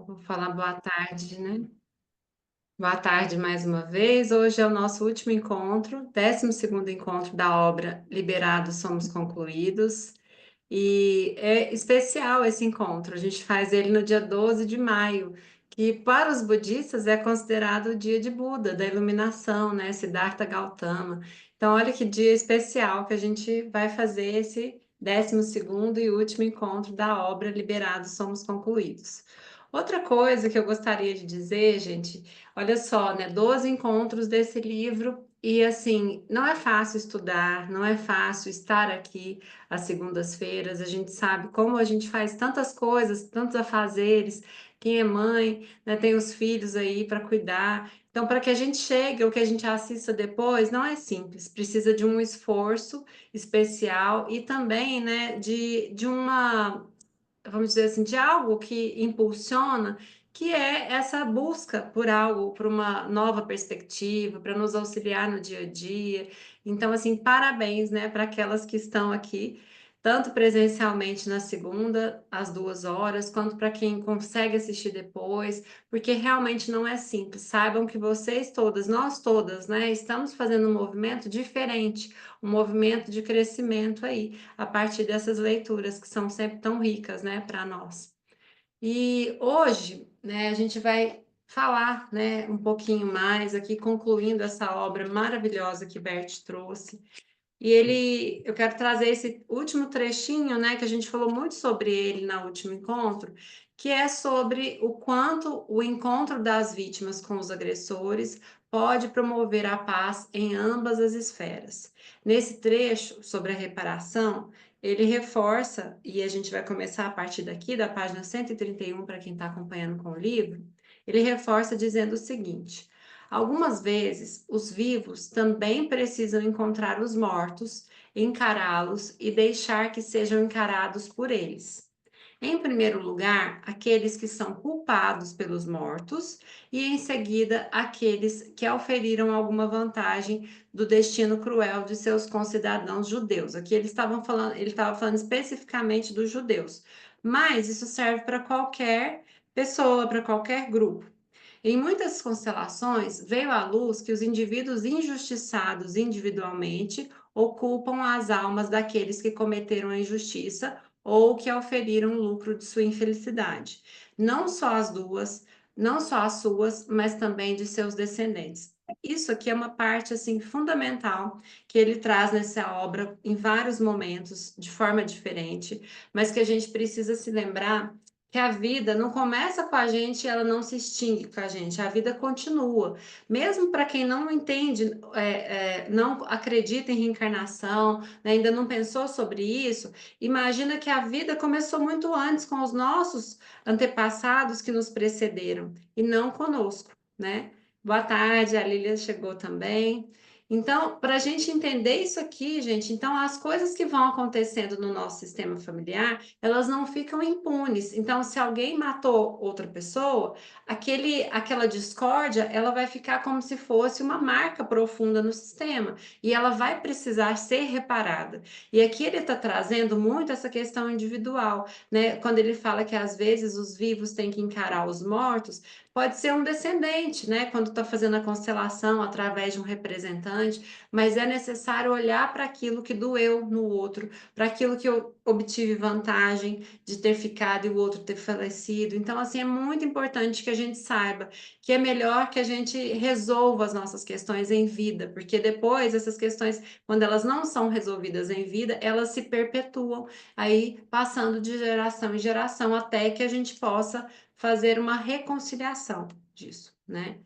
Vou falar boa tarde, né? Boa tarde mais uma vez. Hoje é o nosso último encontro, 12º encontro da obra Liberados Somos Concluídos. E é especial esse encontro. A gente faz ele no dia 12 de maio, que para os budistas é considerado o dia de Buda, da iluminação, né? Siddhartha Gautama. Então, olha que dia especial que a gente vai fazer esse 12º e último encontro da obra Liberados Somos Concluídos. Outra coisa que eu gostaria de dizer, gente, olha só, né? 12 encontros desse livro. E assim, não é fácil estudar, não é fácil estar aqui às segundas-feiras. A gente sabe como a gente faz tantas coisas, tantos afazeres. Quem é mãe, né, tem os filhos aí para cuidar. Então, para que a gente chegue, o que a gente assista depois, não é simples. Precisa de um esforço especial e também, né, de uma, vamos dizer assim, de algo que impulsiona, que é essa busca por algo, por uma nova perspectiva, para nos auxiliar no dia a dia. Então, assim, parabéns, né, para aquelas que estão aqui, tanto presencialmente na segunda, às 2 horas, quanto para quem consegue assistir depois, porque realmente não é simples. Saibam que vocês todas, nós todas, né, estamos fazendo um movimento diferente, um movimento de crescimento aí a partir dessas leituras que são sempre tão ricas, né, para nós. E hoje, né, a gente vai falar, né, um pouquinho mais aqui, concluindo essa obra maravilhosa que Bert trouxe. E eu quero trazer esse último trechinho, né, que a gente falou muito sobre ele no último encontro, que é sobre o quanto o encontro das vítimas com os agressores pode promover a paz em ambas as esferas. Nesse trecho sobre a reparação, ele reforça, e a gente vai começar a partir daqui, da página 131, para quem está acompanhando com o livro, ele reforça dizendo o seguinte: algumas vezes, os vivos também precisam encontrar os mortos, encará-los e deixar que sejam encarados por eles. Em primeiro lugar, aqueles que são culpados pelos mortos, e em seguida, aqueles que auferiram alguma vantagem do destino cruel de seus concidadãos judeus. Aqui ele estava falando especificamente dos judeus, mas isso serve para qualquer pessoa, para qualquer grupo. Em muitas constelações, veio à luz que os indivíduos injustiçados individualmente ocupam as almas daqueles que cometeram a injustiça ou que auferiram o lucro de sua infelicidade. Não só as duas, não só as suas, mas também de seus descendentes. Isso aqui é uma parte assim fundamental que ele traz nessa obra em vários momentos, de forma diferente, mas que a gente precisa se lembrar que a vida não começa com a gente e ela não se extingue com a gente, a vida continua. Mesmo para quem não entende, não acredita em reencarnação, né, ainda não pensou sobre isso, imagina que a vida começou muito antes com os nossos antepassados que nos precederam e não conosco, né? Boa tarde, a Lília chegou também. Então, para a gente entender isso aqui, gente, então as coisas que vão acontecendo no nosso sistema familiar, elas não ficam impunes. Então, se alguém matou outra pessoa, aquela discórdia, ela vai ficar como se fosse uma marca profunda no sistema e ela vai precisar ser reparada. E aqui ele está trazendo muito essa questão individual, né? Quando ele fala que às vezes os vivos têm que encarar os mortos, pode ser um descendente, né? Quando está fazendo a constelação através de um representante, mas é necessário olhar para aquilo que doeu no outro, para aquilo que eu obtive vantagem de ter ficado e o outro ter falecido. Então, assim, é muito importante que a gente saiba que é melhor que a gente resolva as nossas questões em vida, porque depois essas questões, quando elas não são resolvidas em vida, elas se perpetuam aí passando de geração em geração até que a gente possa fazer uma reconciliação disso, né?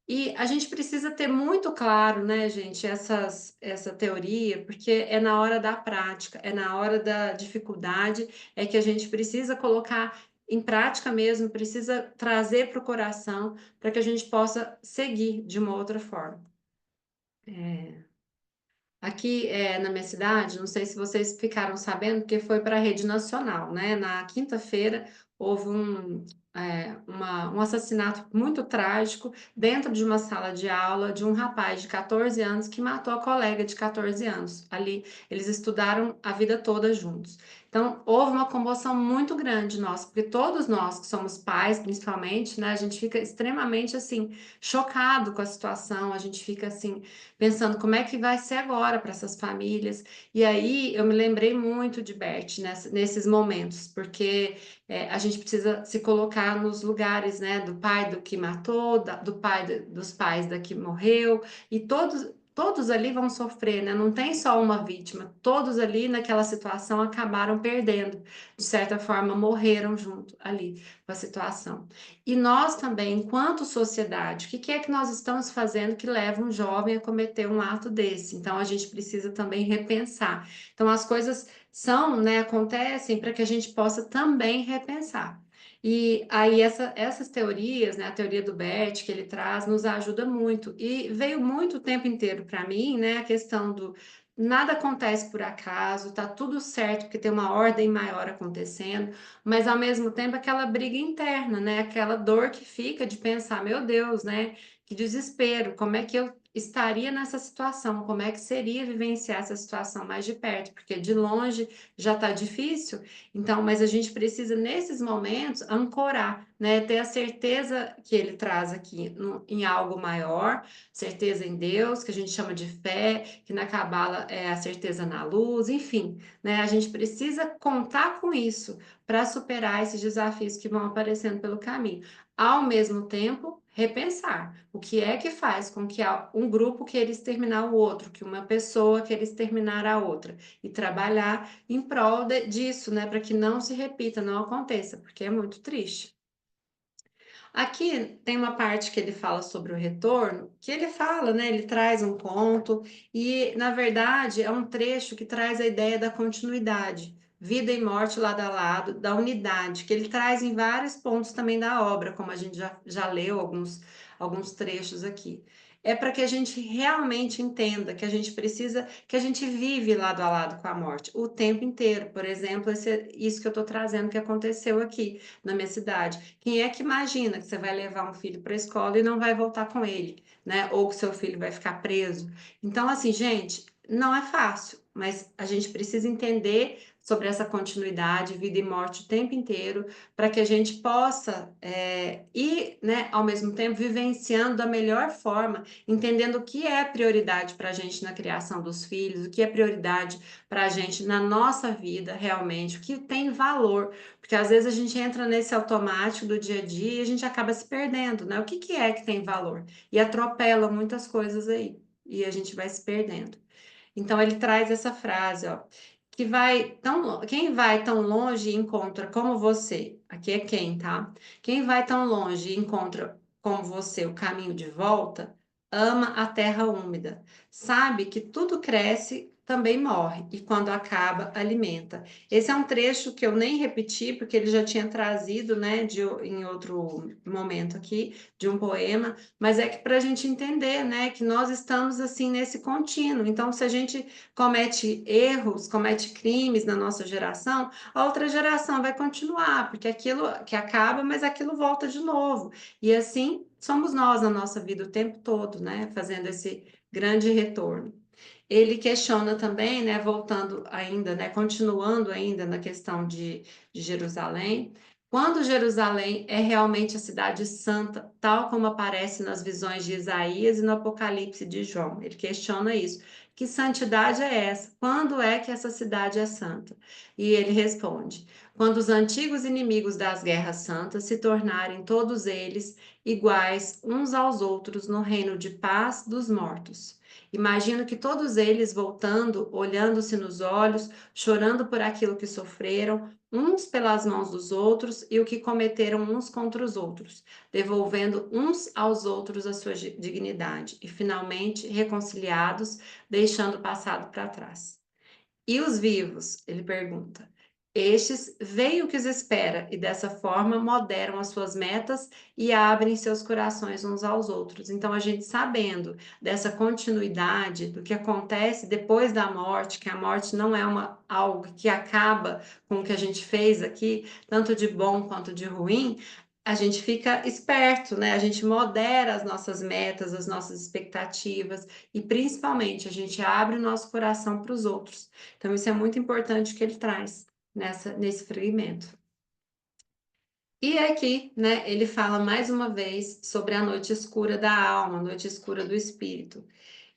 E a gente precisa ter muito claro, né, gente, essa teoria, porque é na hora da prática, é na hora da dificuldade, é que a gente precisa colocar em prática mesmo, precisa trazer para o coração, para que a gente possa seguir de uma outra forma. Aqui na minha cidade, não sei se vocês ficaram sabendo, porque foi para a rede nacional, né? Na quinta-feira houve um assassinato muito trágico dentro de uma sala de aula de um rapaz de 14 anos que matou a colega de 14 anos. Ali, eles estudaram a vida toda juntos. Então, houve uma comoção muito grande nossa, porque todos nós que somos pais, principalmente, né, a gente fica extremamente assim chocado com a situação, a gente fica assim pensando como é que vai ser agora para essas famílias. E aí eu me lembrei muito de Bert nesses momentos, porque a gente precisa se colocar nos lugares, né, do pai do que matou, do pai dos pais da que morreu, e todos ali vão sofrer, né? Não tem só uma vítima, todos ali naquela situação acabaram perdendo, de certa forma, morreram junto ali com a situação. E nós também, enquanto sociedade, o que é que nós estamos fazendo que leva um jovem a cometer um ato desse? Então a gente precisa também repensar. Então as coisas são, né, acontecem para que a gente possa também repensar. E aí essas teorias, né, a teoria do Bert que ele traz, nos ajuda muito. E veio muito o tempo inteiro para mim, né, a questão do nada acontece por acaso, tá tudo certo porque tem uma ordem maior acontecendo, mas ao mesmo tempo aquela briga interna, né, aquela dor que fica de pensar, meu Deus, né, que desespero, como é que eu estaria nessa situação, como é que seria vivenciar essa situação mais de perto, porque de longe já tá difícil. Então, mas a gente precisa, nesses momentos, ancorar, né? Ter a certeza que ele traz aqui em algo maior, certeza em Deus, que a gente chama de fé, que na Cabala é a certeza na luz, enfim, né? A gente precisa contar com isso para superar esses desafios que vão aparecendo pelo caminho. Ao mesmo tempo, repensar o que é que faz com que um grupo queira exterminar o outro, que uma pessoa queira exterminar a outra, e trabalhar em prol disso, né, para que não se repita, não aconteça, porque é muito triste. Aqui tem uma parte que ele fala sobre o retorno, que ele fala, né? Ele traz um conto e, na verdade, é um trecho que traz a ideia da continuidade, vida e morte lado a lado, da unidade, que ele traz em vários pontos também da obra, como a gente já leu alguns trechos aqui. É para que a gente realmente entenda que a gente precisa, que a gente vive lado a lado com a morte o tempo inteiro. Por exemplo, isso que eu estou trazendo que aconteceu aqui na minha cidade. Quem é que imagina que você vai levar um filho para a escola e não vai voltar com ele, né? Ou que seu filho vai ficar preso? Então, assim, gente, não é fácil, mas a gente precisa entender sobre essa continuidade, vida e morte o tempo inteiro, para que a gente possa ir, né, ao mesmo tempo, vivenciando da melhor forma, entendendo o que é prioridade para a gente na criação dos filhos, o que é prioridade para a gente na nossa vida realmente, o que tem valor, porque às vezes a gente entra nesse automático do dia a dia e a gente acaba se perdendo, né? O que é que tem valor? E atropela muitas coisas aí, e a gente vai se perdendo. Então ele traz essa frase, ó, que quem vai tão longe e encontra como você, aqui é quem, tá? Quem vai tão longe e encontra como você o caminho de volta, ama a terra úmida. Sabe que tudo cresce, também morre, e quando acaba, alimenta. Esse é um trecho que eu nem repeti, porque ele já tinha trazido, né, em outro momento aqui, de um poema, mas é que para a gente entender, né, que nós estamos assim nesse contínuo. Então, se a gente comete erros, comete crimes na nossa geração, a outra geração vai continuar, porque aquilo que acaba, mas aquilo volta de novo. E assim somos nós na nossa vida o tempo todo, né, fazendo esse grande retorno. Ele questiona também, né, voltando ainda, né, continuando ainda na questão de Jerusalém, quando Jerusalém é realmente a cidade santa, tal como aparece nas visões de Isaías e no Apocalipse de João. Ele questiona isso. Que santidade é essa? Quando é que essa cidade é santa? E ele responde: quando os antigos inimigos das guerras santas se tornarem todos eles iguais uns aos outros no reino de paz dos mortos. Imagino que todos eles voltando, olhando-se nos olhos, chorando por aquilo que sofreram, uns pelas mãos dos outros e o que cometeram uns contra os outros, devolvendo uns aos outros a sua dignidade e finalmente reconciliados, deixando o passado para trás. E os vivos? Ele pergunta. Estes veem o que os espera e dessa forma moderam as suas metas e abrem seus corações uns aos outros. Então, a gente sabendo dessa continuidade do que acontece depois da morte, que a morte não é algo que acaba com o que a gente fez aqui, tanto de bom quanto de ruim, a gente fica esperto, né? A gente modera as nossas metas, as nossas expectativas e principalmente a gente abre o nosso coração para os outros. Então, isso é muito importante que ele traz, nesse fragmento. E aqui, né, ele fala mais uma vez sobre a noite escura da alma, a noite escura do espírito.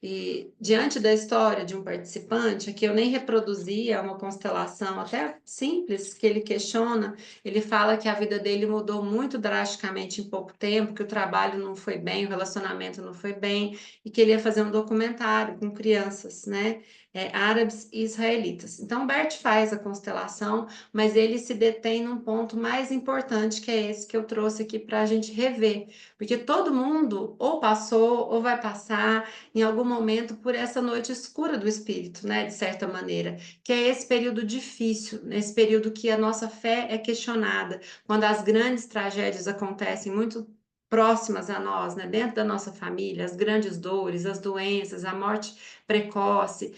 E diante da história de um participante, que eu nem reproduzi, é uma constelação até simples que ele questiona, ele fala que a vida dele mudou muito drasticamente em pouco tempo, que o trabalho não foi bem, o relacionamento não foi bem, e que ele ia fazer um documentário com crianças, né? Árabes e israelitas. Então, Bert faz a constelação, mas ele se detém num ponto mais importante, que é esse que eu trouxe aqui para a gente rever, porque todo mundo ou passou ou vai passar em algum momento por essa noite escura do espírito, né, de certa maneira, que é esse período difícil, nesse período que a nossa fé é questionada, quando as grandes tragédias acontecem muito próximas a nós, né, dentro da nossa família, as grandes dores, as doenças, a morte precoce,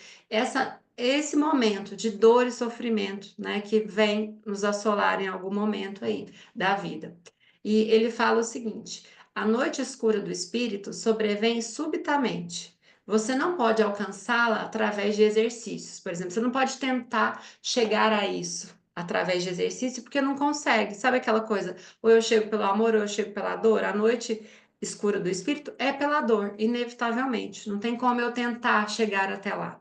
esse momento de dor e sofrimento, né, que vem nos assolar em algum momento aí da vida. E ele fala o seguinte: a noite escura do espírito sobrevém subitamente. Você não pode alcançá-la através de exercícios. Por exemplo, você não pode tentar chegar a isso através de exercício, porque não consegue. Sabe aquela coisa? Ou eu chego pelo amor, ou eu chego pela dor. A noite escura do espírito é pela dor, inevitavelmente. Não tem como eu tentar chegar até lá.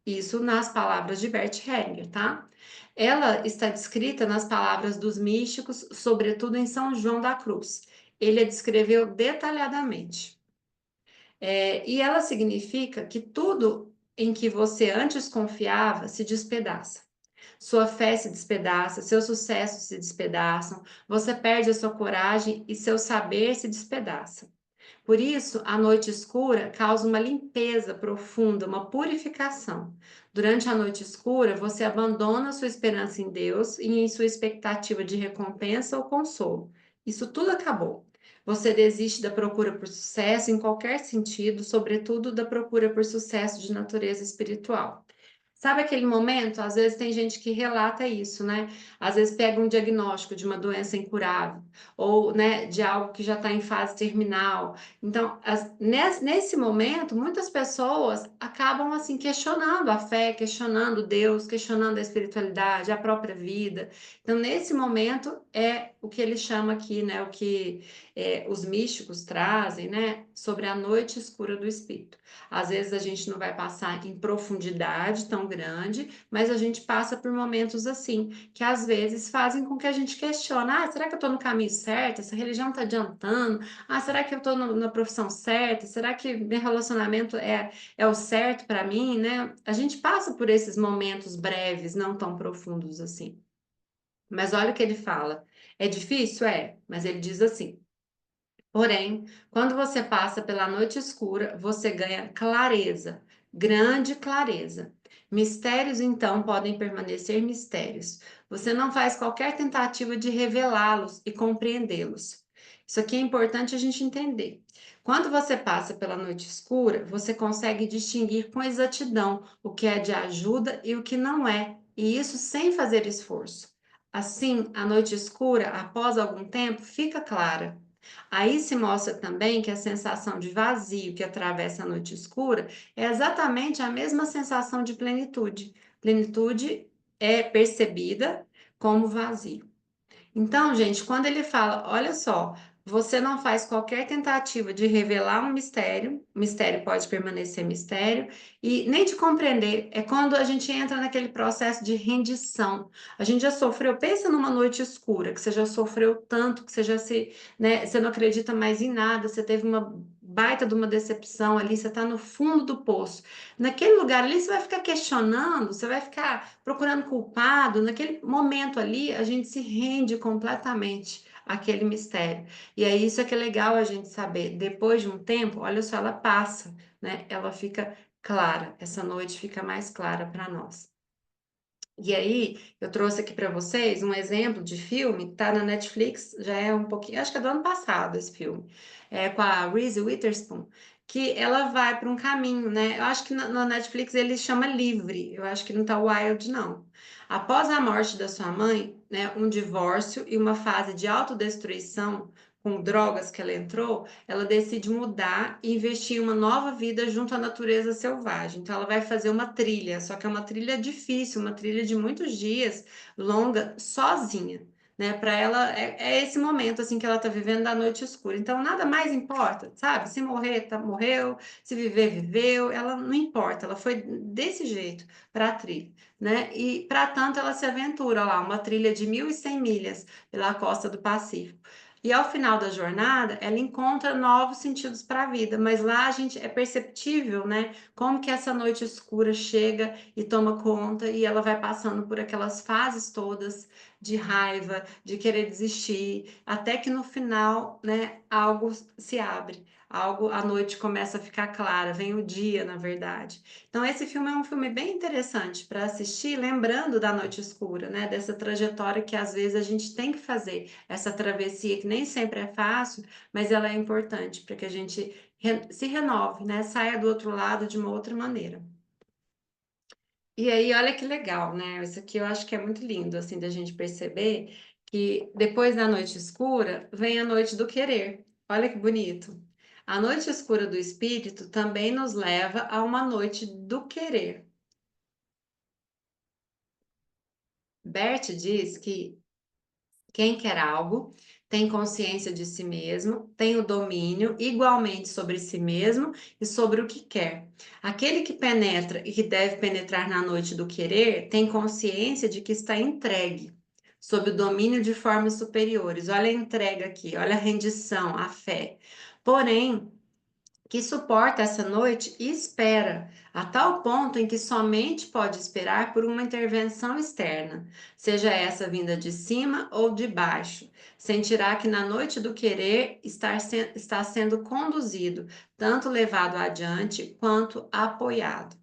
Isso nas palavras de Bert Hellinger, tá? Ela está descrita nas palavras dos místicos, sobretudo em São João da Cruz. Ele a descreveu detalhadamente. E ela significa que tudo em que você antes confiava se despedaça. Sua fé se despedaça, seus sucessos se despedaçam, você perde a sua coragem e seu saber se despedaça. Por isso, a noite escura causa uma limpeza profunda, uma purificação. Durante a noite escura, você abandona sua esperança em Deus e em sua expectativa de recompensa ou consolo. Isso tudo acabou. Você desiste da procura por sucesso em qualquer sentido, sobretudo da procura por sucesso de natureza espiritual. Sabe aquele momento? Às vezes tem gente que relata isso, né? Às vezes pega um diagnóstico de uma doença incurável ou, né, de algo que já está em fase terminal. Então, nesse momento, muitas pessoas acabam assim questionando a fé, questionando Deus, questionando a espiritualidade, a própria vida. Então, nesse momento é o que ele chama aqui, né, o que os místicos trazem, né, sobre a noite escura do espírito. Às vezes a gente não vai passar em profundidade tão grande, mas a gente passa por momentos assim, que às vezes fazem com que a gente questione: ah, será que eu estou no caminho certo? Essa religião está adiantando? Ah, será que eu estou na profissão certa? Será que meu relacionamento é o certo para mim, né? A gente passa por esses momentos breves, não tão profundos assim. Mas olha o que ele fala. É difícil? É, mas ele diz assim: porém, quando você passa pela noite escura, você ganha clareza, grande clareza. Mistérios, então, podem permanecer mistérios. Você não faz qualquer tentativa de revelá-los e compreendê-los. Isso aqui é importante a gente entender. Quando você passa pela noite escura, você consegue distinguir com exatidão o que é de ajuda e o que não é, e isso sem fazer esforço. Assim, a noite escura, após algum tempo, fica clara. Aí se mostra também que a sensação de vazio que atravessa a noite escura é exatamente a mesma sensação de plenitude. Plenitude é percebida como vazio. Então, gente, quando ele fala, olha só, você não faz qualquer tentativa de revelar um mistério, o mistério pode permanecer mistério, e nem de compreender, é quando a gente entra naquele processo de rendição. A gente já sofreu, pensa numa noite escura, que você já sofreu tanto, que você já se, né, você não acredita mais em nada, você teve uma baita de uma decepção ali, você está no fundo do poço. Naquele lugar ali, você vai ficar questionando, você vai ficar procurando culpado. Naquele momento ali, a gente se rende completamente àquele mistério. E é isso que é legal a gente saber. Depois de um tempo, olha só, ela passa, né? Ela fica clara. Essa noite fica mais clara para nós. E aí, eu trouxe aqui para vocês um exemplo de filme, tá na Netflix, já é um pouquinho, acho que é do ano passado esse filme, com a Reese Witherspoon, que ela vai para um caminho, né? Eu acho que na Netflix ele chama Livre, eu acho que não tá Wild, não. Após a morte da sua mãe, né, um divórcio e uma fase de autodestruição, com drogas que ela entrou, ela decide mudar e investir em uma nova vida junto à natureza selvagem. Então, ela vai fazer uma trilha, só que é uma trilha difícil, uma trilha de muitos dias, longa, sozinha. Né, para ela é esse momento assim que ela está vivendo da noite escura. Então nada mais importa, sabe? Se morrer, tá, morreu. Se viver, viveu. Ela não importa. Ela foi desse jeito para a trilha, né? E para tanto ela se aventura lá, uma trilha de 1.100 milhas pela costa do Pacífico. E ao final da jornada, ela encontra novos sentidos para a vida, mas lá a gente é perceptível, né? Como que essa noite escura chega e toma conta e ela vai passando por aquelas fases todas de raiva, de querer desistir, até que no final, né, algo se abre, algo, a noite começa a ficar clara, vem o dia, na verdade. Então esse filme é um filme bem interessante para assistir, lembrando da noite escura, né, dessa trajetória que às vezes a gente tem que fazer, essa travessia que nem sempre é fácil, mas ela é importante para que a gente se renove, né, saia do outro lado de uma outra maneira. E aí, olha que legal, né? Isso aqui eu acho que é muito lindo, assim, da gente perceber que depois da noite escura vem a noite do querer. Olha que bonito. A noite escura do espírito também nos leva a uma noite do querer. Bert diz que quem quer algo tem consciência de si mesmo, tem o domínio igualmente sobre si mesmo e sobre o que quer. Aquele que penetra e que deve penetrar na noite do querer tem consciência de que está entregue, sob o domínio de formas superiores. Olha a entrega aqui, olha a rendição, a fé. Porém, que suporta essa noite e espera, a tal ponto em que somente pode esperar por uma intervenção externa, seja essa vinda de cima ou de baixo. Sentirá que na noite do querer está sendo conduzido, tanto levado adiante quanto apoiado.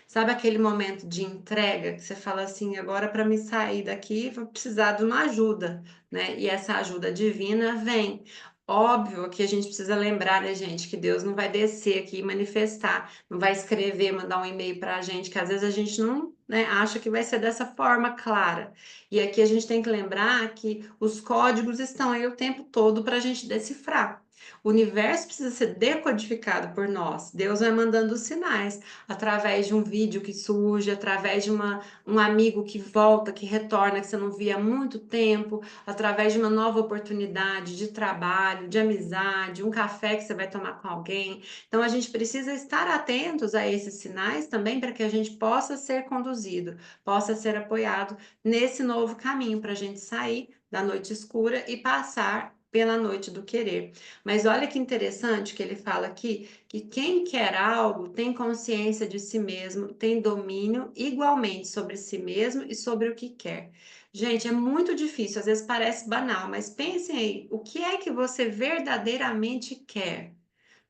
Sabe aquele momento de entrega que você fala assim, agora para me sair daqui, vou precisar de uma ajuda, né? E essa ajuda divina vem. Óbvio que a gente precisa lembrar, né, gente, que Deus não vai descer aqui e manifestar, não vai escrever, mandar um e-mail para a gente, que às vezes a gente não, né, acha que vai ser dessa forma clara. E aqui a gente tem que lembrar que os códigos estão aí o tempo todo para a gente decifrar. O universo precisa ser decodificado por nós. Deus vai mandando os sinais através de um vídeo que surge, através de um amigo que volta, que retorna, que você não via há muito tempo, através de uma nova oportunidade de trabalho, de amizade, um café que você vai tomar com alguém. Então, a gente precisa estar atentos a esses sinais também para que a gente possa ser conduzido, possa ser apoiado nesse novo caminho para a gente sair da noite escura e passar pela noite do querer. Mas olha que interessante que ele fala aqui que quem quer algo tem consciência de si mesmo, tem domínio igualmente sobre si mesmo e sobre o que quer. Gente, é muito difícil, às vezes parece banal, mas pensem aí, o que é que você verdadeiramente quer?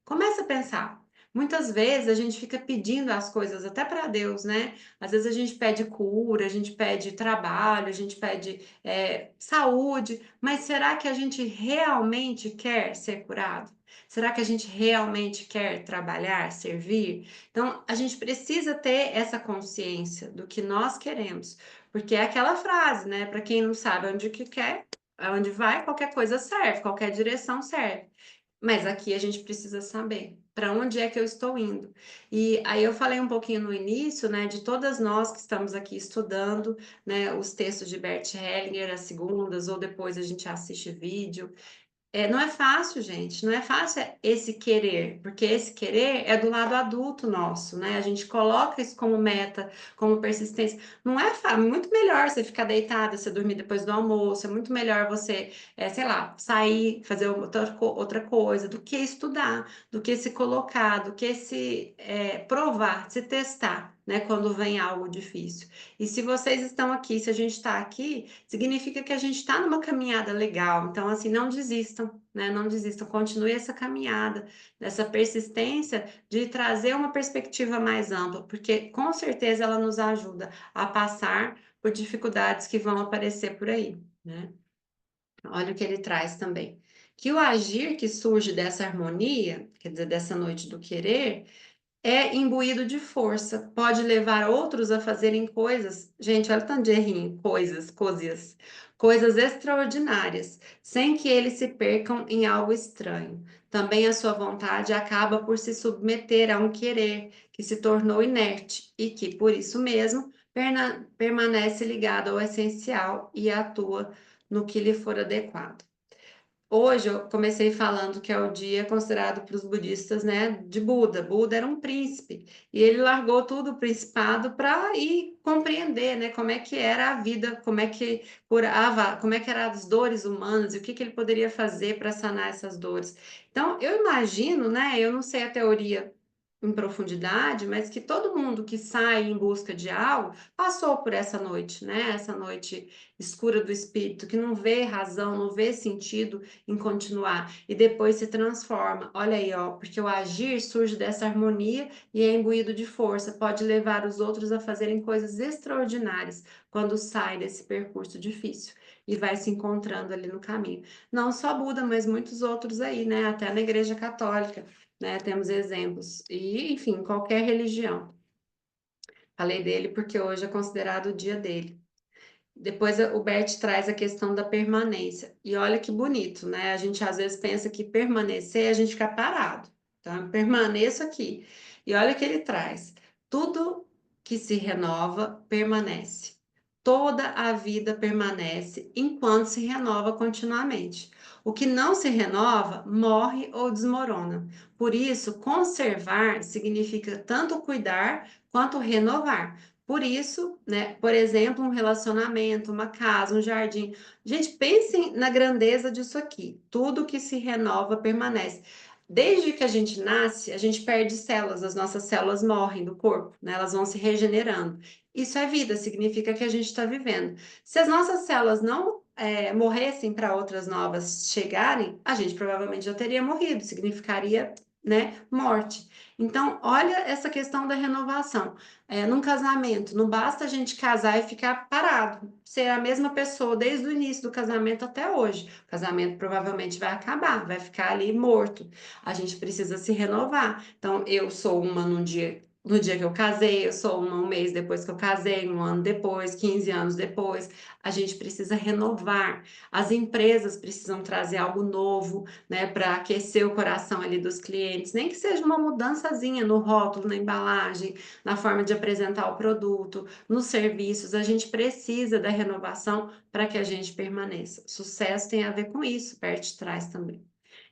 Começa a pensar. Muitas vezes a gente fica pedindo as coisas até para Deus, né? Às vezes a gente pede cura, a gente pede trabalho, a gente pede saúde, mas será que a gente realmente quer ser curado? Será que a gente realmente quer trabalhar, servir? Então, a gente precisa ter essa consciência do que nós queremos, porque é aquela frase, né? Para quem não sabe onde que quer, aonde vai, qualquer coisa serve, qualquer direção serve. Mas aqui a gente precisa saber para onde é que eu estou indo. E aí eu falei um pouquinho no início, né, de todas nós que estamos aqui estudando, né, os textos de Bert Hellinger, às segundas, ou depois a gente assiste vídeo. Não é fácil, gente, não é fácil esse querer, porque esse querer é do lado adulto nosso, né? A gente coloca isso como meta, como persistência. Não é fácil, muito melhor você ficar deitada, você dormir depois do almoço, é muito melhor você, sei lá, sair, fazer outra coisa, do que estudar, do que se colocar, do que se provar, se testar, né? Quando vem algo difícil. E se vocês estão aqui, se a gente está aqui, significa que a gente está numa caminhada legal. Então, assim, não desistam, né? Não desistam, continue essa caminhada, essa persistência de trazer uma perspectiva mais ampla, porque com certeza ela nos ajuda a passar por dificuldades que vão aparecer por aí, né? Olha o que ele traz também. Que o agir que surge dessa harmonia, quer dizer, dessa noite do querer, é imbuído de força, pode levar outros a fazerem coisas. Gente, olha o tanto de errinho, coisas, coisas extraordinárias, sem que eles se percam em algo estranho. Também a sua vontade acaba por se submeter a um querer que se tornou inerte e que, por isso mesmo, permanece ligado ao essencial e atua no que lhe for adequado. Hoje eu comecei falando que é o dia considerado para os budistas, né, de Buda. Buda era um príncipe e ele largou tudo o principado para ir compreender, né, como é que era a vida, como é que curava, como é que eram as dores humanas e o que que ele poderia fazer para sanar essas dores. Então, eu imagino, né, eu não sei a teoria em profundidade, mas que todo mundo que sai em busca de algo passou por essa noite, né? Essa noite escura do espírito, que não vê razão, não vê sentido em continuar e depois se transforma. Olha aí, ó, porque o agir surge dessa harmonia e é imbuído de força, pode levar os outros a fazerem coisas extraordinárias quando sai desse percurso difícil e vai se encontrando ali no caminho. Não só Buda, mas muitos outros aí, né? Até na Igreja Católica, né? Temos exemplos. E, enfim, qualquer religião. Falei dele porque hoje é considerado o dia dele. Depois o Bert traz a questão da permanência. E olha que bonito, né? A gente às vezes pensa que permanecer é a gente ficar parado. Então, eu permaneço aqui. E olha o que ele traz. Tudo que se renova permanece. Toda a vida permanece enquanto se renova continuamente. O que não se renova morre ou desmorona. Por isso, conservar significa tanto cuidar quanto renovar. Por isso, né, por exemplo, um relacionamento, uma casa, um jardim. Gente, pensem na grandeza disso aqui. Tudo que se renova permanece. Desde que a gente nasce, a gente perde células, as nossas células morrem do corpo, né? Elas vão se regenerando. Isso é vida, significa que a gente está vivendo. Se as nossas células não morressem para outras novas chegarem, a gente provavelmente já teria morrido, significaria, né, morte. Então, olha essa questão da renovação. Num casamento, não basta a gente casar e ficar parado, ser a mesma pessoa desde o início do casamento até hoje. O casamento provavelmente vai acabar, vai ficar ali morto. A gente precisa se renovar. Então, eu sou uma no dia que eu casei, eu sou uma um mês depois que eu casei, um ano depois, 15 anos depois. A gente precisa renovar. As empresas precisam trazer algo novo, né, para aquecer o coração ali dos clientes, nem que seja uma mudançazinha no rótulo, na embalagem, na forma de apresentar o produto, nos serviços. A gente precisa da renovação para que a gente permaneça. Sucesso tem a ver com isso, Bert traz também.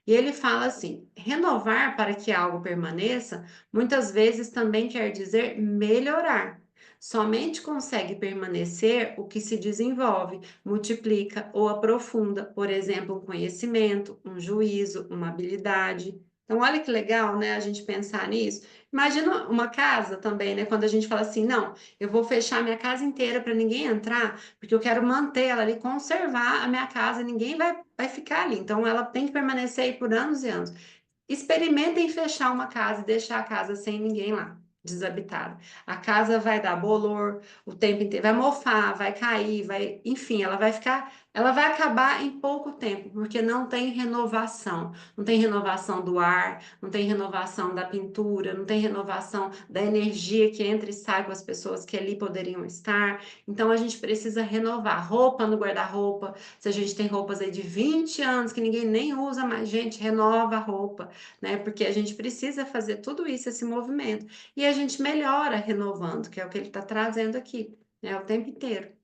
E ele fala assim: renovar para que algo permaneça, muitas vezes também quer dizer melhorar. Somente consegue permanecer o que se desenvolve, multiplica ou aprofunda, por exemplo, um conhecimento, um juízo, uma habilidade. Então, olha que legal, né, a gente pensar nisso. Imagina uma casa também, né, quando a gente fala assim, não, eu vou fechar minha casa inteira para ninguém entrar, porque eu quero manter ela ali, conservar a minha casa, ninguém vai ficar ali. Então, ela tem que permanecer aí por anos e anos. Experimentem fechar uma casa e deixar a casa sem ninguém lá, desabitada. A casa vai dar bolor o tempo inteiro, vai mofar, vai cair, vai, enfim, ela vai acabar em pouco tempo, porque não tem renovação. Não tem renovação do ar, não tem renovação da pintura, não tem renovação da energia que entra e sai com as pessoas que ali poderiam estar. Então a gente precisa renovar roupa no guarda-roupa. Se a gente tem roupas aí de 20 anos que ninguém nem usa mais, gente, renova a roupa, né? Porque a gente precisa fazer tudo isso, esse movimento. E a gente melhora renovando, que é o que ele está trazendo aqui, né? O tempo inteiro.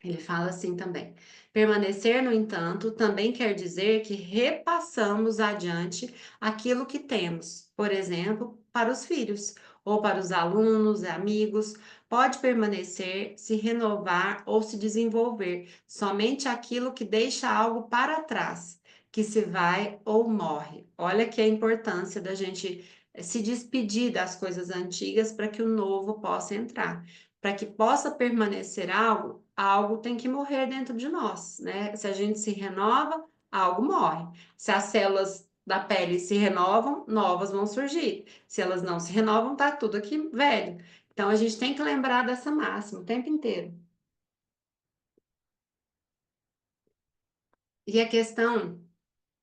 Ele fala assim também. Permanecer, no entanto, também quer dizer que repassamos adiante aquilo que temos, por exemplo, para os filhos ou para os alunos, amigos. Pode permanecer, se renovar ou se desenvolver, somente aquilo que deixa algo para trás, que se vai ou morre. Olha que a importância da gente se despedir das coisas antigas para que o novo possa entrar. Para que possa permanecer algo, algo tem que morrer dentro de nós, né? Se a gente se renova, algo morre. Se as células da pele se renovam, novas vão surgir. Se elas não se renovam, tá tudo aqui velho. Então a gente tem que lembrar dessa máxima o tempo inteiro. E a questão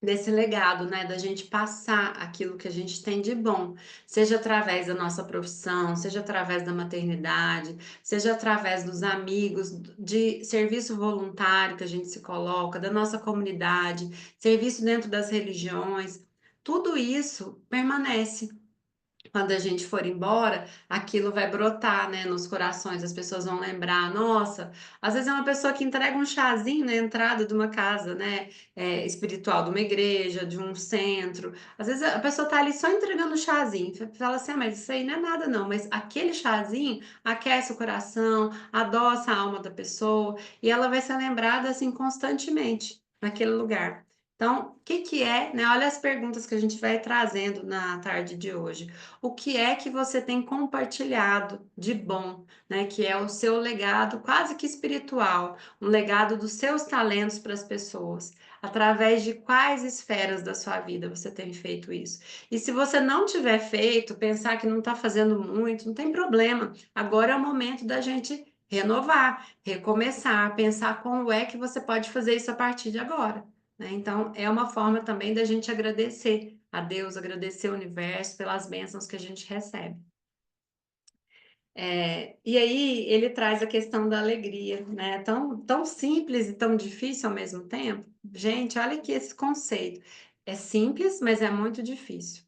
desse legado, né, da gente passar aquilo que a gente tem de bom, seja através da nossa profissão, seja através da maternidade, seja através dos amigos, de serviço voluntário que a gente se coloca, da nossa comunidade, serviço dentro das religiões, tudo isso permanece. Quando a gente for embora, aquilo vai brotar, né, nos corações, as pessoas vão lembrar, nossa, às vezes é uma pessoa que entrega um chazinho na entrada de uma casa, né, espiritual, de uma igreja, de um centro, às vezes a pessoa tá ali só entregando o chazinho, fala assim, ah, mas isso aí não é nada não, mas aquele chazinho aquece o coração, adoça a alma da pessoa, e ela vai ser lembrada, assim, constantemente, naquele lugar. Então, o que que é, né? Olha as perguntas que a gente vai trazendo na tarde de hoje. O que é que você tem compartilhado de bom, né? Que é o seu legado quase que espiritual, um legado dos seus talentos para as pessoas. Através de quais esferas da sua vida você tem feito isso? E se você não tiver feito, pensar que não está fazendo muito, não tem problema. Agora é o momento da gente renovar, recomeçar, pensar como é que você pode fazer isso a partir de agora, né? Então, é uma forma também da gente agradecer a Deus, agradecer o universo pelas bênçãos que a gente recebe. E aí ele traz a questão da alegria, né? Tão simples e tão difícil ao mesmo tempo. Gente, olha aqui esse conceito. É simples, mas é muito difícil.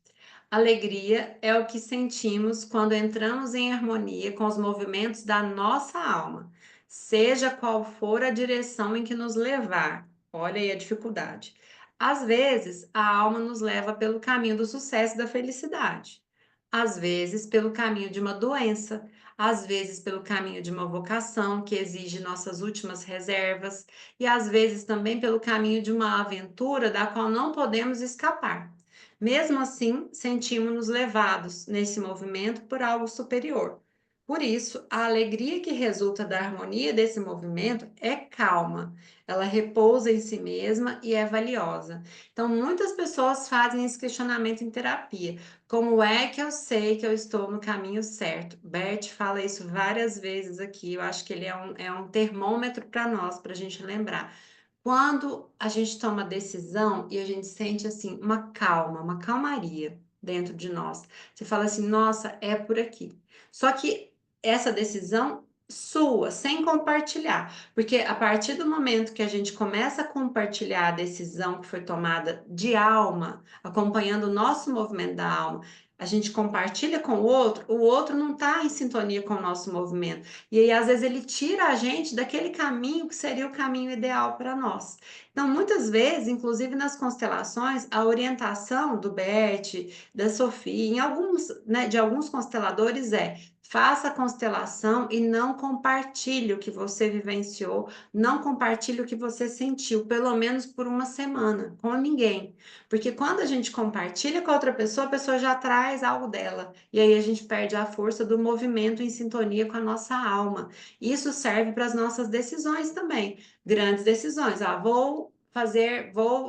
Alegria é o que sentimos quando entramos em harmonia com os movimentos da nossa alma, seja qual for a direção em que nos levar. Olha aí a dificuldade. Às vezes, a alma nos leva pelo caminho do sucesso e da felicidade. Às vezes, pelo caminho de uma doença, às vezes pelo caminho de uma vocação que exige nossas últimas reservas, e às vezes também pelo caminho de uma aventura da qual não podemos escapar. Mesmo assim, sentimos-nos levados nesse movimento por algo superior. Por isso, a alegria que resulta da harmonia desse movimento é calma, ela repousa em si mesma e é valiosa. Então, muitas pessoas fazem esse questionamento em terapia. Como é que eu sei que eu estou no caminho certo? Bert fala isso várias vezes aqui. Eu acho que ele é um termômetro para nós, para a gente lembrar. Quando a gente toma decisão e a gente sente assim uma calma, uma calmaria dentro de nós, você fala assim: nossa, é por aqui. Só que essa decisão sua, sem compartilhar, porque a partir do momento que a gente começa a compartilhar a decisão que foi tomada de alma, acompanhando o nosso movimento da alma, a gente compartilha com o outro não está em sintonia com o nosso movimento. E aí, às vezes, ele tira a gente daquele caminho que seria o caminho ideal para nós. Então, muitas vezes, inclusive nas constelações, a orientação do Bert, da Sofia, em alguns, né, de alguns consteladores é: faça a constelação e não compartilhe o que você vivenciou, não compartilhe o que você sentiu, pelo menos por uma semana, com ninguém. Porque quando a gente compartilha com a outra pessoa, a pessoa já traz algo dela. E aí a gente perde a força do movimento em sintonia com a nossa alma. Isso serve para as nossas decisões também. Grandes decisões. Ah, vou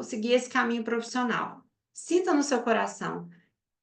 seguir esse caminho profissional. Sinta no seu coração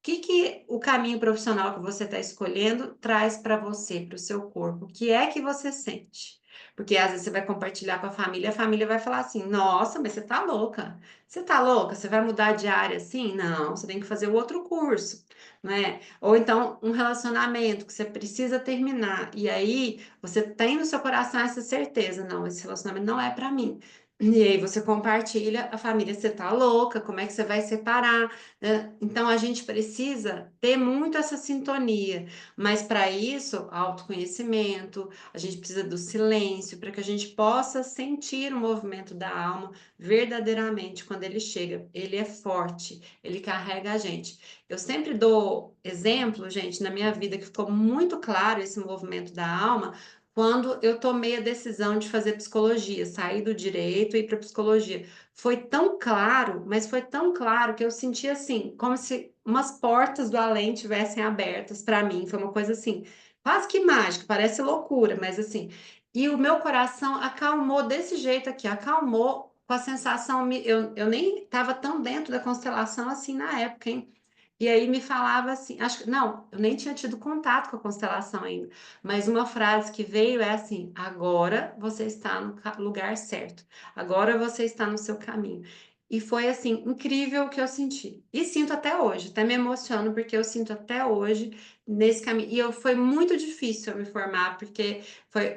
que o caminho profissional que você está escolhendo traz para você, para o seu corpo? O que é que você sente? Porque às vezes você vai compartilhar com a família vai falar assim: nossa, mas você tá louca. Você tá louca? Você vai mudar de área assim? Não, você tem que fazer o outro curso, não é? Ou então um relacionamento que você precisa terminar. E aí você tem no seu coração essa certeza: não, esse relacionamento não é para mim. E aí você compartilha, a família, você tá louca, como é que você vai separar? Né? Então a gente precisa ter muito essa sintonia, mas para isso, autoconhecimento, a gente precisa do silêncio, para que a gente possa sentir o movimento da alma verdadeiramente quando ele chega. Ele é forte, ele carrega a gente. Eu sempre dou exemplo, gente, na minha vida que ficou muito claro esse movimento da alma quando eu tomei a decisão de fazer psicologia, sair do direito e ir para psicologia. Foi tão claro, mas foi tão claro que eu senti assim, como se umas portas do além tivessem abertas para mim. Foi uma coisa assim, quase que mágica, parece loucura, mas assim. E o meu coração acalmou desse jeito aqui, acalmou com a sensação. Eu nem estava tão dentro da constelação assim na época, hein? E aí me falava assim, acho que não, eu nem tinha tido contato com a constelação ainda, mas uma frase que veio é assim: agora você está no lugar certo, agora você está no seu caminho. E foi, assim, incrível o que eu senti. E sinto até hoje, até me emociono, porque eu sinto até hoje nesse caminho. E foi muito difícil eu me formar, porque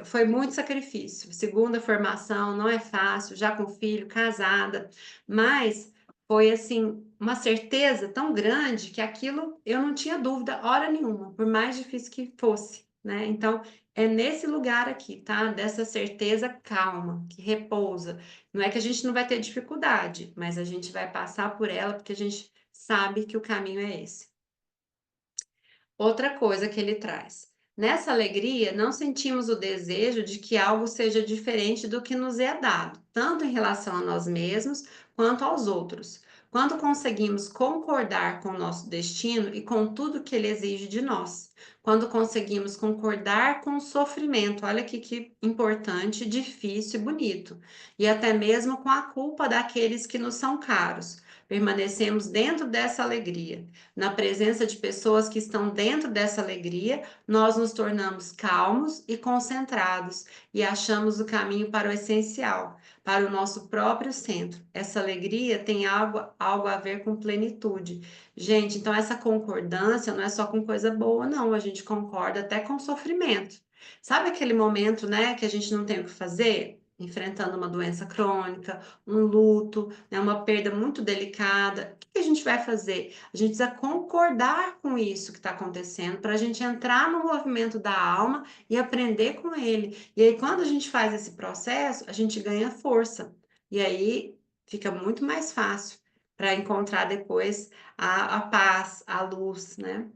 foi muito sacrifício. Segunda formação, não é fácil, já com filho, casada, mas foi, assim, uma certeza tão grande que aquilo eu não tinha dúvida hora nenhuma, por mais difícil que fosse, né? Então, é nesse lugar aqui, tá? Dessa certeza calma, que repousa. Não é que a gente não vai ter dificuldade, mas a gente vai passar por ela porque a gente sabe que o caminho é esse. Outra coisa que ele traz. Nessa alegria, não sentimos o desejo de que algo seja diferente do que nos é dado, tanto em relação a nós mesmos quanto aos outros. Quando conseguimos concordar com o nosso destino e com tudo que ele exige de nós. Quando conseguimos concordar com o sofrimento, olha aqui que importante, difícil e bonito. E até mesmo com a culpa daqueles que nos são caros. Permanecemos dentro dessa alegria. Na presença de pessoas que estão dentro dessa alegria, nós nos tornamos calmos e concentrados e achamos o caminho para o essencial, para o nosso próprio centro. Essa alegria tem algo a ver com plenitude. Gente, então essa concordância não é só com coisa boa, não. A gente concorda até com sofrimento. Sabe aquele momento, né, que a gente não tem o que fazer? Enfrentando uma doença crônica, um luto, né, uma perda muito delicada. O que a gente vai fazer? A gente precisa concordar com isso que está acontecendo para a gente entrar no movimento da alma e aprender com ele. E aí, quando a gente faz esse processo, a gente ganha força. E aí fica muito mais fácil para encontrar depois a paz, a luz, né?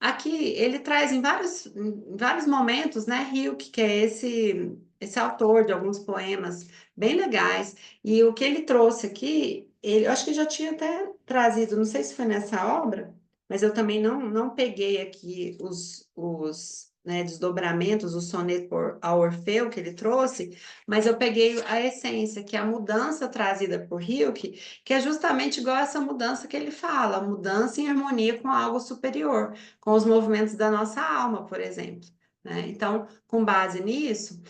Aqui ele traz em vários momentos, né, Hilke, que é esse autor de alguns poemas bem legais, e o que ele trouxe aqui, eu acho que já tinha até trazido, não sei se foi nessa obra, mas eu também não peguei aqui os desdobramentos, o soneto ao Orfeu que ele trouxe, mas eu peguei a essência, que é a mudança trazida por Hilke, que é justamente igual essa mudança que ele fala, a mudança em harmonia com algo superior, com os movimentos da nossa alma, por exemplo. Né? Então, com base nisso,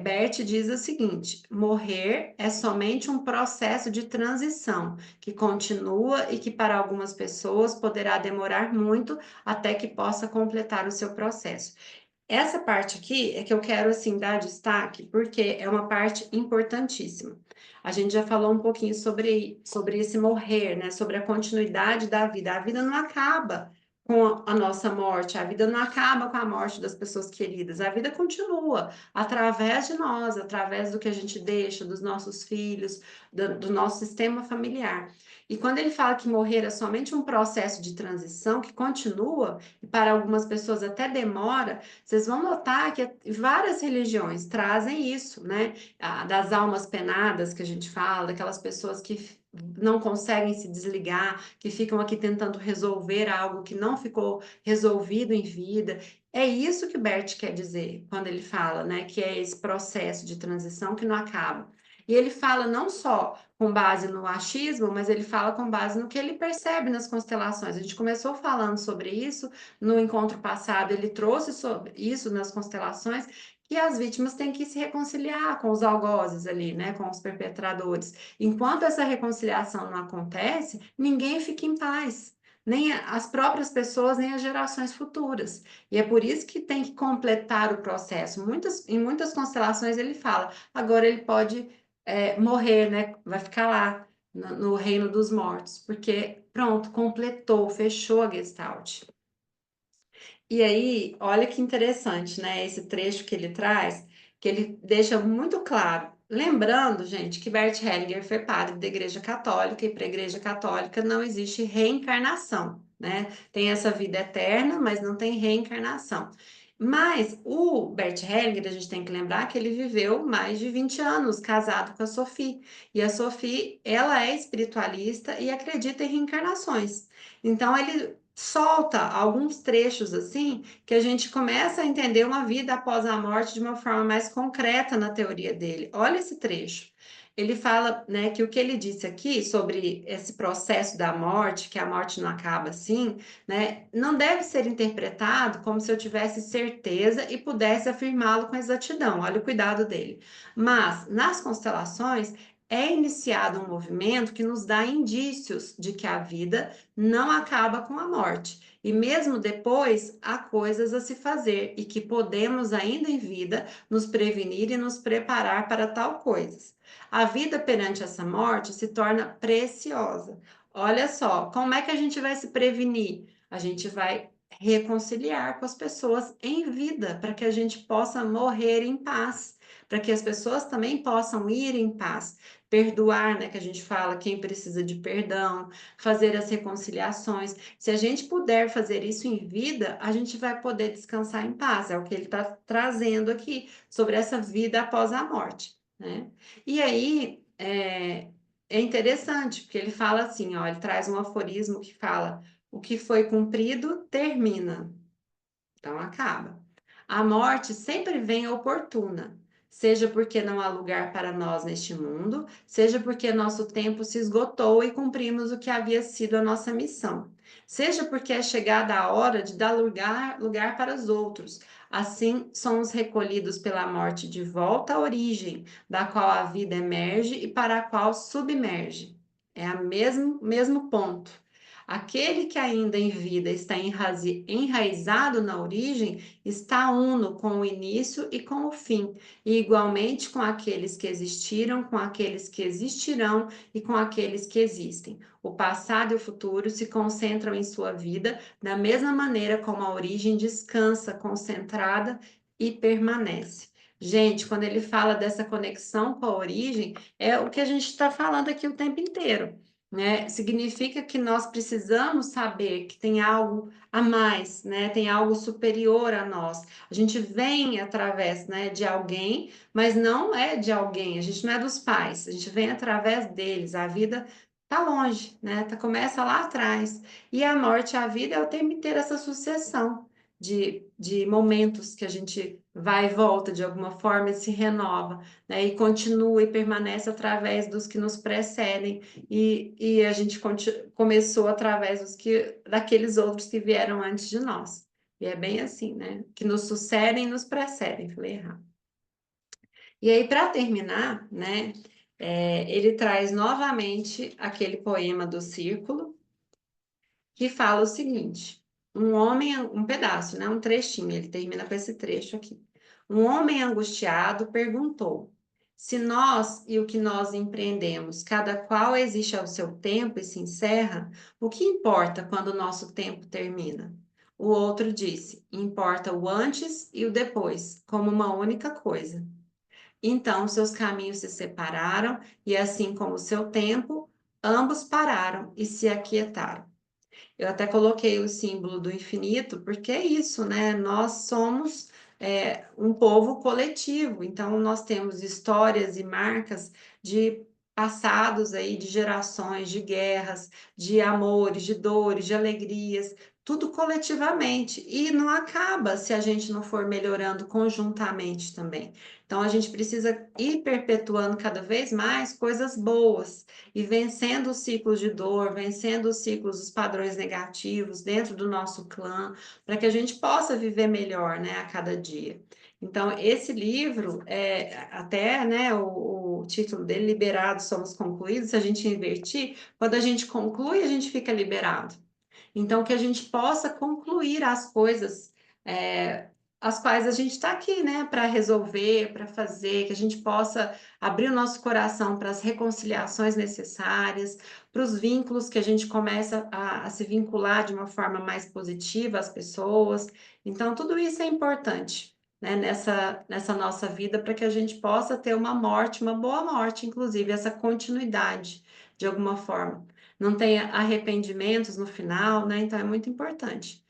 Bert diz o seguinte: morrer é somente um processo de transição que continua e que para algumas pessoas poderá demorar muito até que possa completar o seu processo. Essa parte aqui é que eu quero assim dar destaque, porque é uma parte importantíssima. A gente já falou um pouquinho sobre esse morrer, né? Sobre a continuidade da vida. A vida não acaba com a nossa morte, a vida não acaba com a morte das pessoas queridas, a vida continua através de nós, através do que a gente deixa, dos nossos filhos, do nosso sistema familiar. E quando ele fala que morrer é somente um processo de transição que continua, e para algumas pessoas até demora, vocês vão notar que várias religiões trazem isso, né? Das almas penadas que a gente fala, daquelas pessoas que não conseguem se desligar, que ficam aqui tentando resolver algo que não ficou resolvido em vida. É isso que Bert quer dizer quando ele fala, né, que é esse processo de transição que não acaba. E ele fala não só com base no achismo, mas ele fala com base no que ele percebe nas constelações. A gente começou falando sobre isso no encontro passado, ele trouxe sobre isso nas constelações, que as vítimas têm que se reconciliar com os algozes ali, né, com os perpetradores. Enquanto essa reconciliação não acontece, ninguém fica em paz. Nem as próprias pessoas, nem as gerações futuras. E é por isso que tem que completar o processo. Em muitas constelações ele fala, agora ele pode morrer, né? Vai ficar lá no reino dos mortos, porque pronto, completou, fechou a Gestalt. E aí, olha que interessante, né? Esse trecho que ele traz, que ele deixa muito claro. Lembrando, gente, que Bert Hellinger foi padre da Igreja Católica, e para a Igreja Católica não existe reencarnação, né? Tem essa vida eterna, mas não tem reencarnação. Mas o Bert Hellinger, a gente tem que lembrar que ele viveu mais de 20 anos casado com a Sophie. E a Sophie, ela é espiritualista e acredita em reencarnações. Então, ele solta alguns trechos assim que a gente começa a entender uma vida após a morte de uma forma mais concreta na teoria dele. Olha esse trecho. Ele fala, né, que o que ele disse aqui sobre esse processo da morte, que a morte não acaba assim, né, não deve ser interpretado como se eu tivesse certeza e pudesse afirmá-lo com exatidão. Olha o cuidado dele. Mas nas constelações é iniciado um movimento que nos dá indícios de que a vida não acaba com a morte. E mesmo depois, há coisas a se fazer e que podemos, ainda em vida, nos prevenir e nos preparar para tal coisas. A vida perante essa morte se torna preciosa. Olha só, como é que a gente vai se prevenir? A gente vai reconciliar com as pessoas em vida, para que a gente possa morrer em paz, para que as pessoas também possam ir em paz. Perdoar, né, que a gente fala, quem precisa de perdão, fazer as reconciliações. Se a gente puder fazer isso em vida, a gente vai poder descansar em paz. É o que ele está trazendo aqui sobre essa vida após a morte, né? E aí é interessante, porque ele fala assim, ó, ele traz um aforismo que fala: o que foi cumprido termina. Então acaba. A morte sempre vem oportuna, seja porque não há lugar para nós neste mundo, seja porque nosso tempo se esgotou e cumprimos o que havia sido a nossa missão, seja porque é chegada a hora de dar lugar para os outros. Assim, somos recolhidos pela morte de volta à origem, da qual a vida emerge e para a qual submerge. É o mesmo ponto. Aquele que ainda em vida está enraizado na origem, está uno com o início e com o fim, e igualmente com aqueles que existiram, com aqueles que existirão e com aqueles que existem. O passado e o futuro se concentram em sua vida da mesma maneira como a origem descansa, concentrada e permanece. Gente, quando ele fala dessa conexão com a origem, é o que a gente está falando aqui o tempo inteiro, né? Significa que nós precisamos saber que tem algo a mais, né? Tem algo superior a nós. A gente vem através, né, de alguém, mas não é de alguém. A gente não é dos pais. A gente vem através deles. A vida tá longe, né? Começa lá atrás. E a morte, a vida é o tempo inteiro essa sucessão de momentos que a gente vai e volta de alguma forma e se renova, né? E continua e permanece através dos que nos precedem e a gente começou através daqueles outros que vieram antes de nós. E é bem assim, né? Que nos sucedem e nos precedem. Falei errado. E aí, para terminar, né? Ele traz novamente aquele poema do Círculo, que fala o seguinte: um homem, um pedaço, né? Um trechinho, ele termina com esse trecho aqui. Um homem angustiado perguntou: se nós e o que nós empreendemos, cada qual existe ao seu tempo e se encerra, o que importa quando o nosso tempo termina? O outro disse: importa o antes e o depois, como uma única coisa. Então seus caminhos se separaram, e assim como o seu tempo, ambos pararam e se aquietaram. Eu até coloquei o símbolo do infinito, porque é isso, né? Nós somos um povo coletivo, então nós temos histórias e marcas de passados aí, de gerações, de guerras, de amores, de dores, de alegrias, tudo coletivamente. E não acaba se a gente não for melhorando conjuntamente também. Então a gente precisa ir perpetuando cada vez mais coisas boas e vencendo os ciclos de dor, vencendo os ciclos dos padrões negativos dentro do nosso clã, para que a gente possa viver melhor, né, a cada dia. Então, esse livro, até, né, o título dele, Liberados Somos Concluídos, se a gente invertir, quando a gente conclui, a gente fica liberado. Então, que a gente possa concluir as coisas, as quais a gente está aqui, né, para resolver, para fazer, que a gente possa abrir o nosso coração para as reconciliações necessárias, para os vínculos que a gente começa a se vincular de uma forma mais positiva às pessoas. Então, tudo isso é importante, né, nessa nossa vida, para que a gente possa ter uma morte, uma boa morte, inclusive, essa continuidade, de alguma forma não tenha arrependimentos no final, né? Então é muito importante.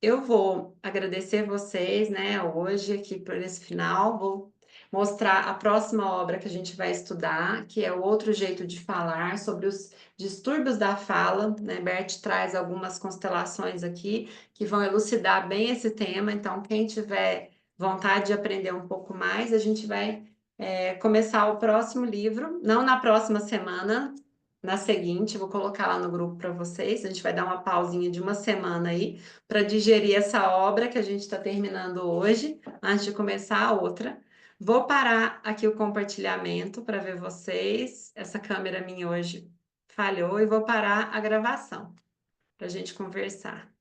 Eu vou agradecer vocês, né, hoje aqui por esse final. Vou mostrar a próxima obra que a gente vai estudar, que é o outro jeito de falar sobre os distúrbios da fala, né? Bert traz algumas constelações aqui que vão elucidar bem esse tema. Então, quem tiver vontade de aprender um pouco mais, a gente vai começar o próximo livro, não na próxima semana, na seguinte, vou colocar lá no grupo para vocês. A gente vai dar uma pausinha de uma semana aí para digerir essa obra que a gente está terminando hoje, antes de começar a outra. Vou parar aqui o compartilhamento para ver vocês. Essa câmera minha hoje falhou e vou parar a gravação para a gente conversar.